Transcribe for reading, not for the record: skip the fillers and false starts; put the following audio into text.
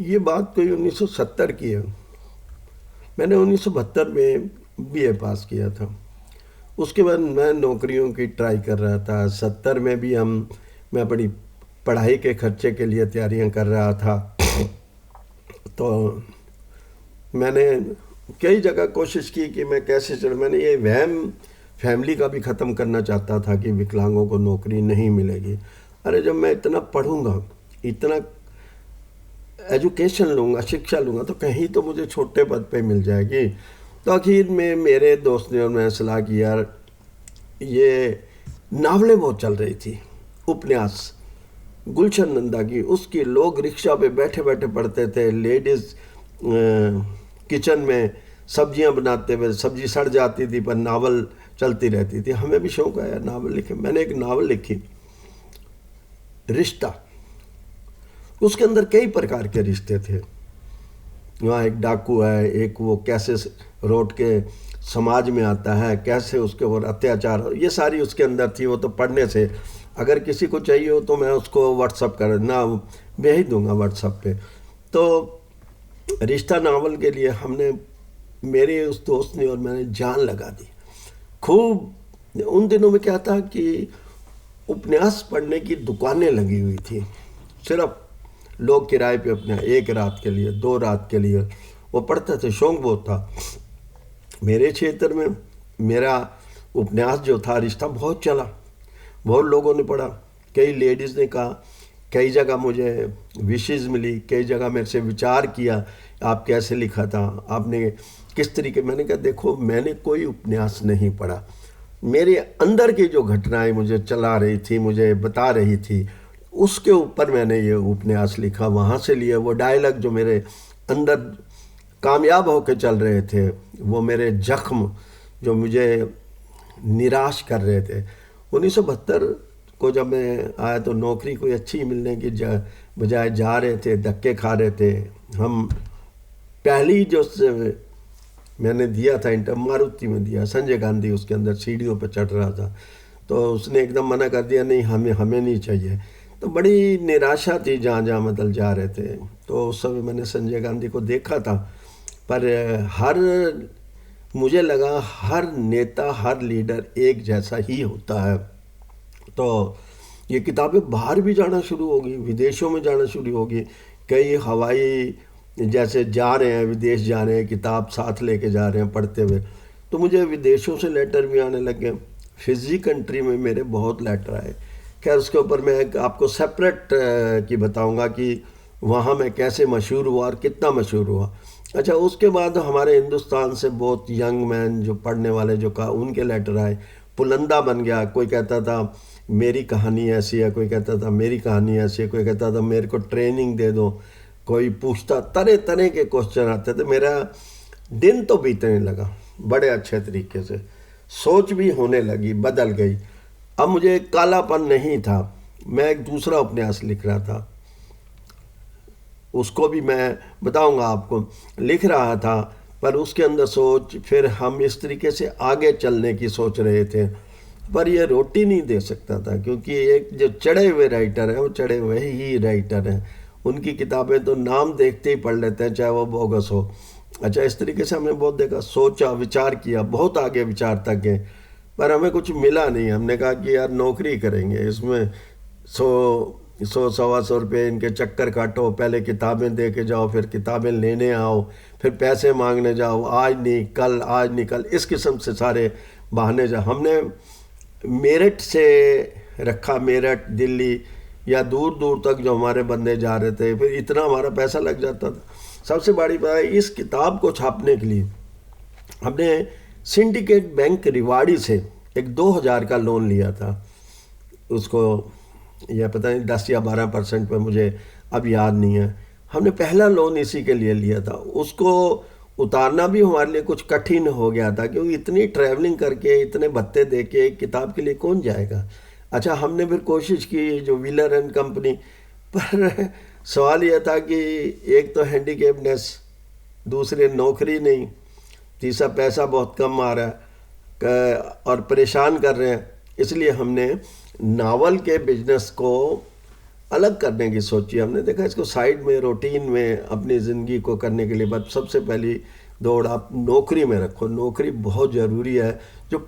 ये बात कोई 1970 की है। मैंने 1972 में बीए पास किया था। उसके बाद मैं नौकरियों की ट्राई कर रहा था। 70 में भी मैं बड़ी पढ़ाई के खर्चे के लिए तैयारियां कर रहा था। तो मैंने कई जगह कोशिश की कि मैं कैसे चल मैंने ये वहम फैमिली का भी ख़त्म करना चाहता था कि विकलांगों को नौकरी नहीं मिलेगी। अरे जब मैं इतना पढ़ूंगा, इतना एजुकेशन लूँगा, शिक्षा लूँगा, तो कहीं तो मुझे छोटे पद पे मिल जाएगी। तो आखिर में मेरे दोस्त ने और मैं सलाह की, यार ये नावलें बहुत चल रही थी, उपन्यास गुलशन नंदा की, उसकी लोग रिक्शा पे बैठे बैठे पढ़ते थे। लेडीज़ किचन में सब्जियां बनाते हुए सब्जी सड़ जाती थी पर नावल चलती रहती थी। हमें भी शौक आया नावल लिखे। मैंने एक नावल लिखी, रिश्ता। उसके अंदर कई प्रकार के रिश्ते थे। वहाँ एक डाकू है, एक वो कैसे रोड के समाज में आता है, कैसे उसके ऊपर अत्याचार, ये सारी उसके अंदर थी। वो तो पढ़ने से, अगर किसी को चाहिए हो तो मैं उसको व्हाट्सअप कर ना भेज दूंगा व्हाट्सअप पे। तो रिश्ता नावल के लिए हमने, मेरे उस दोस्त ने और मैंने जान लगा दी खूब। उन दिनों में क्या था कि उपन्यास पढ़ने की दुकानें लगी हुई थी। सिर्फ लोग किराए पे अपने एक रात के लिए, दो रात के लिए वो पढ़ते थे। शौक बहुत था। मेरे क्षेत्र में मेरा उपन्यास जो था रिश्ता बहुत चला, बहुत लोगों ने पढ़ा। कई लेडीज़ ने कहा, कई जगह मुझे विशेष मिली, कई जगह मेरे से विचार किया, आप कैसे लिखा था, आपने किस तरीके। मैंने कहा देखो, मैंने कोई उपन्यास नहीं पढ़ा, मेरे अंदर की जो घटनाएं मुझे चला रही थी, मुझे बता रही थी, उसके ऊपर मैंने ये उपन्यास लिखा। वहाँ से लिए वो डायलॉग जो मेरे अंदर कामयाब होकर चल रहे थे, वो मेरे जख्म जो मुझे निराश कर रहे थे। 1972 को जब मैं आया तो नौकरी कोई अच्छी मिलने की बजाय जा रहे थे, धक्के खा रहे थे हम। पहली जो मैंने दिया था इंटर, मारुति में दिया, संजय गांधी उसके अंदर सीढ़ियों पर चढ़ रहा था, तो उसने एकदम मना कर दिया, नहीं हमें नहीं चाहिए। तो बड़ी निराशा थी जहाँ जहाँ मतलब जा रहे थे। तो उस समय मैंने संजय गांधी को देखा था, पर हर मुझे लगा हर नेता, हर लीडर एक जैसा ही होता है। तो ये किताबें बाहर भी जाना शुरू होगी, विदेशों में जाना शुरू होगी। कई हवाई जैसे जा रहे हैं, विदेश जा रहे हैं, किताब साथ लेके जा रहे हैं पढ़ते हुए। तो मुझे विदेशों से लेटर भी आने लगे। फिजी कंट्री में मेरे बहुत लेटर आए। खैर उसके ऊपर मैं आपको सेपरेट की बताऊंगा कि वहाँ मैं कैसे मशहूर हुआ और कितना मशहूर हुआ। अच्छा, उसके बाद हमारे हिंदुस्तान से बहुत यंग मैन जो पढ़ने वाले जो कहा, उनके लेटर आए। पुलंदा बन गया। कोई कहता था मेरी कहानी ऐसी है, कोई कहता था मेरी कहानी ऐसी है, कोई कहता था मेरे को ट्रेनिंग दे दो, कोई पूछता, तरह तरह के क्वेश्चन आते थे। मेरा दिन तो बीतने लगा बड़े अच्छे तरीके से, सोच भी होने लगी, बदल गई। अब मुझे कालापन नहीं था। मैं एक दूसरा उपन्यास लिख रहा था, उसको भी मैं बताऊंगा आपको, लिख रहा था। पर उसके अंदर सोच, फिर हम इस तरीके से आगे चलने की सोच रहे थे। पर ये रोटी नहीं दे सकता था, क्योंकि एक जो चढ़े हुए राइटर हैं, वो चढ़े हुए ही राइटर हैं। उनकी किताबें तो नाम देखते ही पढ़ लेते हैं, चाहे वो बोगस हो। अच्छा, इस तरीके से हमने बहुत देखा, सोचा, विचार किया, बहुत आगे विचार तक गए, पर हमें कुछ मिला नहीं। हमने कहा कि यार नौकरी करेंगे, इसमें 100-125 रुपये इनके चक्कर काटो, पहले किताबें दे के जाओ, फिर किताबें लेने आओ, फिर पैसे मांगने जाओ, आज नहीं कल, आज नहीं कल, इस किस्म से सारे बहाने जा। हमने मेरठ से रखा, मेरठ, दिल्ली या दूर दूर तक जो हमारे बंदे जा रहे थे, फिर इतना हमारा पैसा लग जाता था। सबसे बड़ी बात है, इस किताब को छापने के लिए हमने सिंडिकेट बैंक रिवाड़ी से एक 2000 का लोन लिया था। उसको यह पता नहीं 10 या 12% पे, मुझे अब याद नहीं है। हमने पहला लोन इसी के लिए लिया था। उसको उतारना भी हमारे लिए कुछ कठिन हो गया था, क्योंकि इतनी ट्रैवलिंग करके, इतने भत्ते दे के एक किताब के लिए कौन जाएगा। अच्छा, हमने फिर कोशिश की जो व्हीलर एंड कंपनी, पर सवाल यह था कि एक तो हैंडीकेपनेस, दूसरे नौकरी नहीं, तीसरा पैसा बहुत कम आ रहा है और परेशान कर रहे हैं। इसलिए हमने नावल के बिजनेस को अलग करने की सोची। हमने देखा इसको साइड में रूटीन में अपनी ज़िंदगी को करने के लिए, बस सबसे पहली दौड़ आप नौकरी में रखो। नौकरी बहुत ज़रूरी है। जो